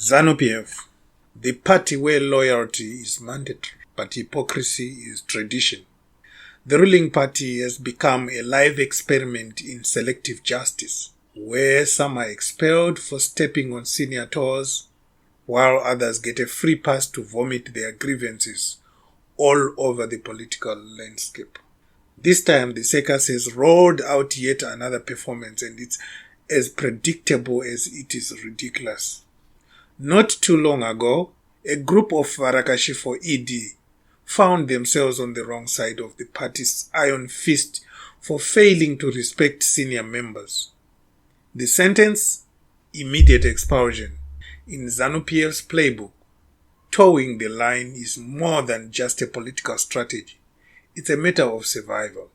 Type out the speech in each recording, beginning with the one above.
ZANU-PF, the party where loyalty is mandatory, but hypocrisy is tradition. The ruling party has become a live experiment in selective justice, where some are expelled for stepping on senior toes, while others get a free pass to vomit their grievances all over the political landscape. This time, the circus has rolled out yet another performance, and it's as predictable as it is ridiculous. Not too long ago, a group of Varakashi for ED found themselves on the wrong side of the party's iron fist for failing to respect senior members. The sentence? Immediate expulsion. In ZANU-PF's playbook, towing the line is more than just a political strategy. It's a matter of survival.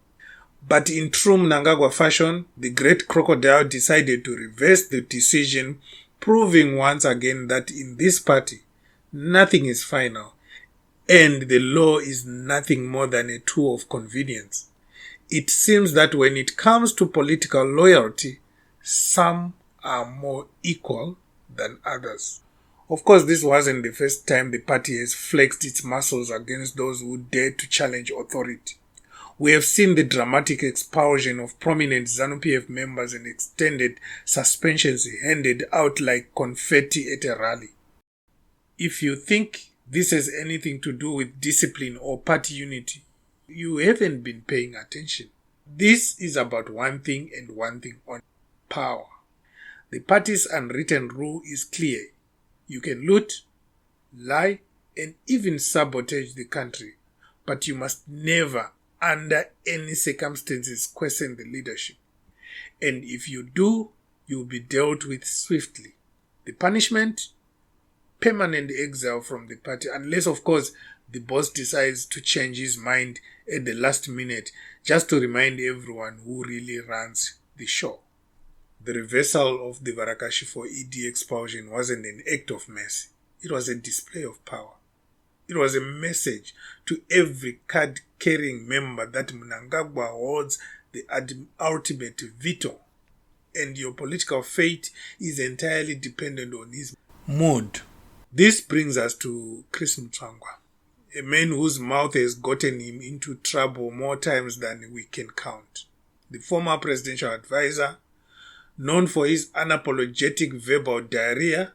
But in true Mnangagwa fashion, the great crocodile decided to reverse the decision, proving once again that in this party, nothing is final, and the law is nothing more than a tool of convenience. It seems that when it comes to political loyalty, some are more equal than others. Of course, this wasn't the first time the party has flexed its muscles against those who dared to challenge authority. We have seen the dramatic expulsion of prominent ZANU-PF members and extended suspensions handed out like confetti at a rally. If you think this has anything to do with discipline or party unity, you haven't been paying attention. This is about one thing and one thing only: power. The party's unwritten rule is clear. You can loot, lie, and even sabotage the country, but you must never, under any circumstances, question the leadership. And if you do, you'll be dealt with swiftly. The punishment? Permanent exile from the party, unless of course the boss decides to change his mind at the last minute just to remind everyone who really runs the show. The reversal of the Varakashi for ED expulsion wasn't an act of mercy. It was a display of power. It was a message to every card-carrying member that Mnangagwa holds the ultimate veto, and your political fate is entirely dependent on his mood. This brings us to Chris Mutsvangwa, a man whose mouth has gotten him into trouble more times than we can count. The former presidential advisor, known for his unapologetic verbal diarrhea,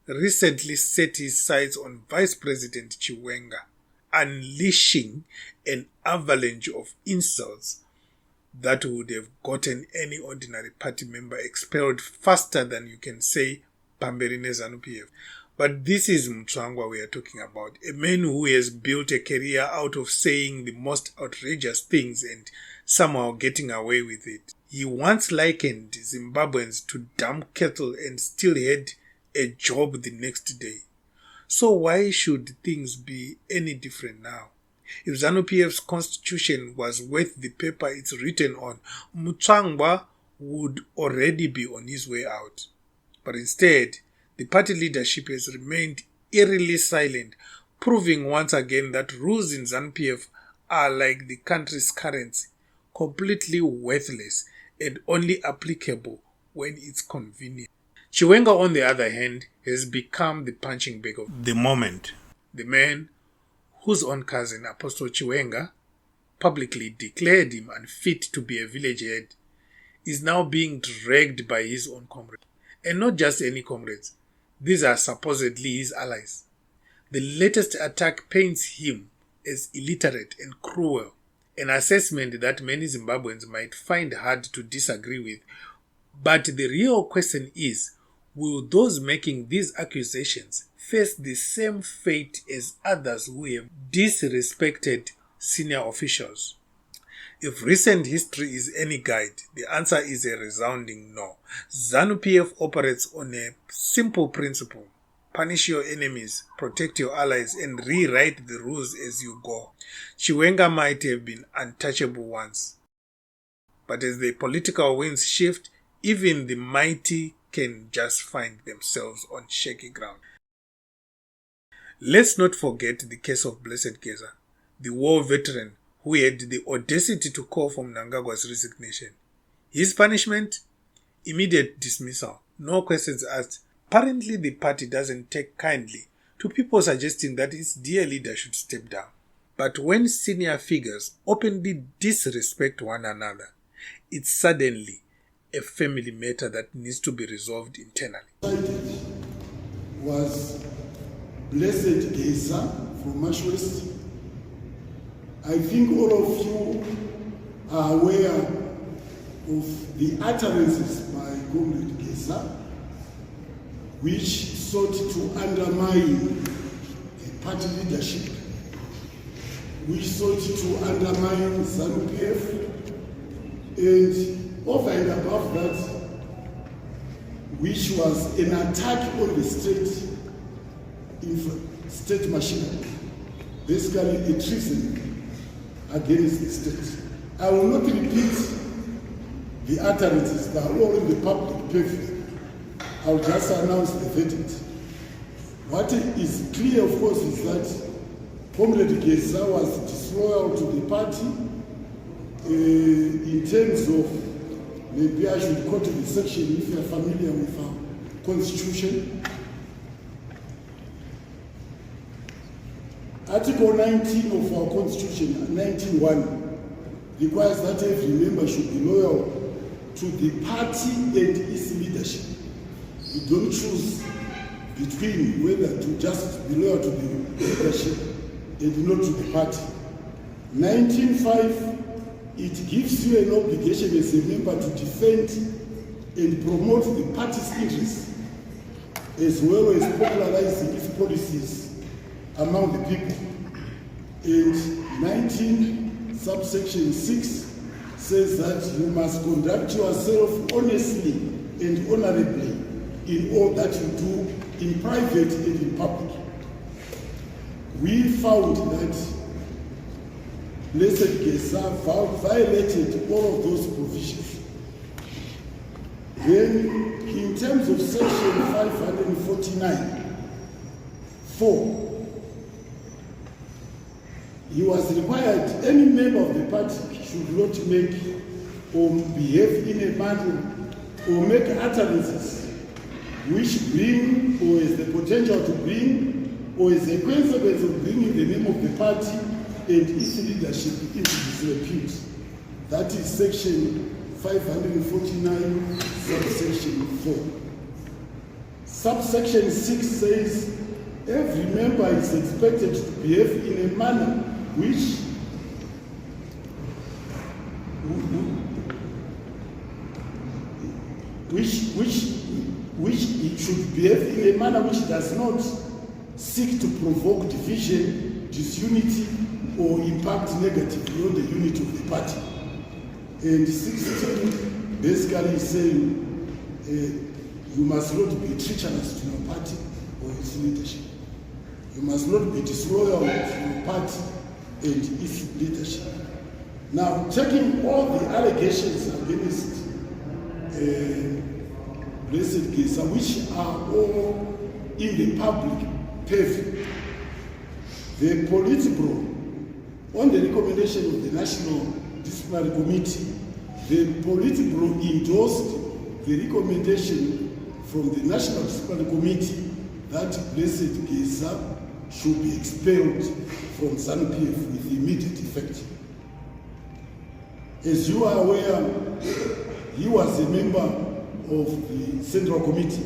recently set his sights on Vice President Chiwenga, unleashing an avalanche of insults that would have gotten any ordinary party member expelled faster than you can say Pamberine ZANU-PF. But this is Mutsvangwa we are talking about, a man who has built a career out of saying the most outrageous things and somehow getting away with it. He once likened Zimbabweans to dumb cattle and still had a job the next day. So why should things be any different now? If ZANU-PF's constitution was worth the paper it's written on, Mutsvangwa would already be on his way out. But instead, the party leadership has remained eerily silent, proving once again that rules in ZANU-PF are like the country's currency, completely worthless and only applicable when it's convenient. Chiwenga, on the other hand, has become the punching bag of the moment. The man whose own cousin, Apostle Chiwenga, publicly declared him unfit to be a village head, is now being dragged by his own comrades. And not just any comrades. These are supposedly his allies. The latest attack paints him as illiterate and cruel, an assessment that many Zimbabweans might find hard to disagree with. But the real question is, will those making these accusations face the same fate as others who have disrespected senior officials? If recent history is any guide, the answer is a resounding no. ZANU-PF operates on a simple principle: punish your enemies, protect your allies, and rewrite the rules as you go. Chiwenga might have been untouchable once, but as the political winds shift, even the mighty can just find themselves on shaky ground. Let's not forget the case of Blessed Giza, the war veteran who had the audacity to call for Mnangagwa's resignation. His punishment? Immediate dismissal, no questions asked, Apparently, the party doesn't take kindly to people suggesting that its dear leader should step down. But when senior figures openly disrespect one another, it's suddenly a family matter that needs to be resolved internally. Was Blessed Giza from Marsh West. I think all of you are aware of the utterances by Comrade Giza, which sought to undermine the party leadership, which sought to undermine ZANU-PF, and over and above that, which was an attack on the state machinery, basically a treason against the state. I will not repeat the utterances that are all in the public purview. I will just announce the verdict. What is clear, of course, is that Comrade Giza was disloyal to the party in terms of, maybe I should quote the section if you are familiar with our constitution. Article 19 of our constitution, 19.1, requires that every member should be loyal to the party and its leadership. You don't choose between whether to just be loyal to the leadership and not to the party. 19.5, it gives you an obligation as a member to defend and promote the party's interests, as well as popularizing its policies among the people. And 19 subsection 6 says that you must conduct yourself honestly and honorably in all that you do in private and in public. We found that Blessed Giza violated all of those provisions. Then, in terms of section 549(4), he was required, any member of the party should not make or behave in a manner or make utterances which bring or has the potential to bring or is a consequence of bringing the name of the party and its leadership into disrepute. That is section 549, subsection 4. Subsection 6 says every member is expected to behave in a manner which it should behave in a manner which does not seek to provoke division, disunity, or impact negatively on the unity of the party. And 16 basically is saying you must not be treacherous to your party or its leadership. You must not be disloyal to your party and its leadership. Now, taking all the allegations against Blessed Giza, which are all in the public purview, the Politburo, on the recommendation of the National Disciplinary Committee, the Politburo endorsed the recommendation from the National Disciplinary Committee that Blessed Giza should be expelled from ZANU-PF with immediate effect. As you are aware, he was a member of the Central Committee.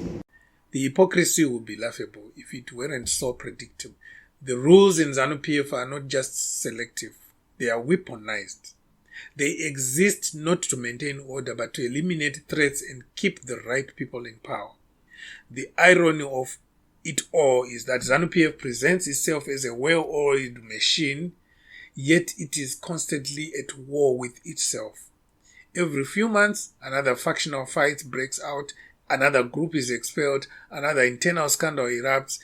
The hypocrisy would be laughable if it weren't so predictable. The rules in ZANU-PF are not just selective, they are weaponized. They exist not to maintain order but to eliminate threats and keep the right people in power. The irony of it all is that ZANU-PF presents itself as a well-oiled machine, yet it is constantly at war with itself. Every few months, another factional fight breaks out, another group is expelled, another internal scandal erupts,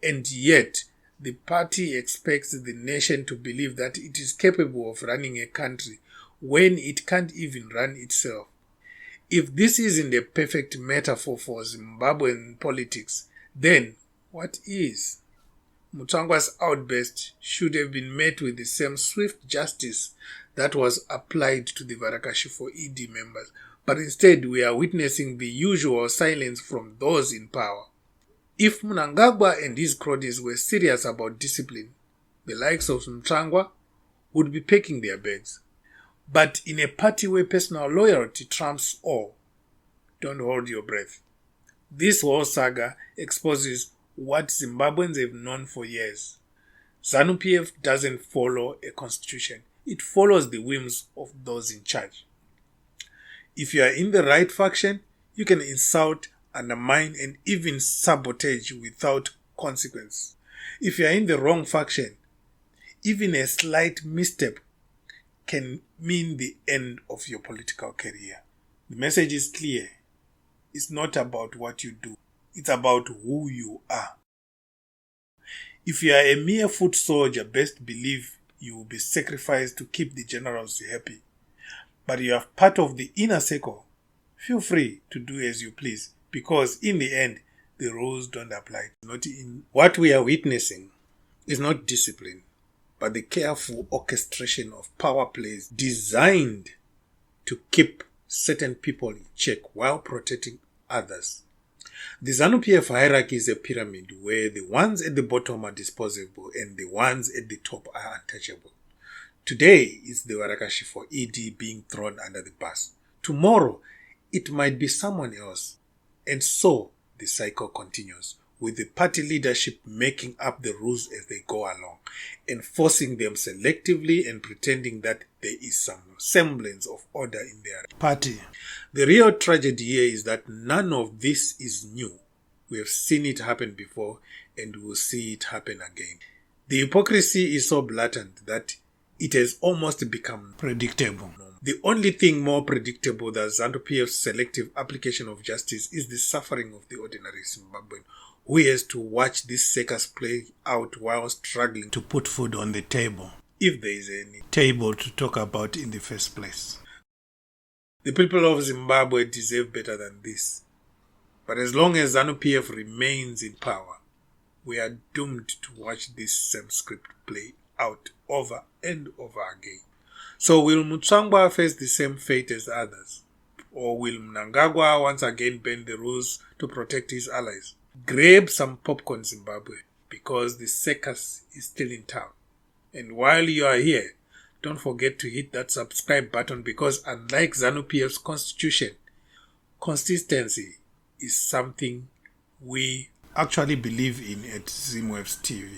and yet the party expects the nation to believe that it is capable of running a country when it can't even run itself. If this isn't a perfect metaphor for Zimbabwean politics, then what is? Mutsvangwa's outburst should have been met with the same swift justice that was applied to the Varakashi for ED members, but instead we are witnessing the usual silence from those in power. If Mnangagwa and his cronies were serious about discipline, the likes of Mutsvangwa would be packing their bags. But in a party where personal loyalty trumps all, don't hold your breath. This whole saga exposes what Zimbabweans have known for years. ZANU-PF doesn't follow a constitution. It follows the whims of those in charge. If you are in the right faction, you can insult, undermine, and even sabotage without consequence. If you are in the wrong faction, even a slight misstep can mean the end of your political career. The message is clear. It's not about what you do. It's about who you are. If you are a mere foot soldier, best believe you will be sacrificed to keep the generals happy. But you are part of the inner circle. Feel free to do as you please, because in the end, the rules don't apply. What we are witnessing is not discipline, but the careful orchestration of power plays designed to keep certain people in check while protecting others. The ZANU-PF hierarchy is a pyramid where the ones at the bottom are disposable and the ones at the top are untouchable. Today is the Warakashi for ED being thrown under the bus. Tomorrow, it might be someone else. And so, the cycle continues, with the party leadership making up the rules as they go along, enforcing them selectively and pretending that there is some semblance of order in their party. The real tragedy here is that none of this is new. We have seen it happen before and we will see it happen again. The hypocrisy is so blatant that it has almost become predictable. The only thing more predictable than ZANU-PF's selective application of justice is the suffering of the ordinary Zimbabwean, who has to watch this circus play out while struggling to put food on the table, if there is any table to talk about in the first place. The people of Zimbabwe deserve better than this. But as long as ZANU-PF remains in power, we are doomed to watch this same script play out over and over again. So will Mutsvangwa face the same fate as others? Or will Mnangagwa once again bend the rules to protect his allies? Grab some popcorn, Zimbabwe, because the circus is still in town. And while you are here, don't forget to hit that subscribe button, because unlike ZANU-PF's constitution, consistency is something we actually believe in at Zimwaves TV.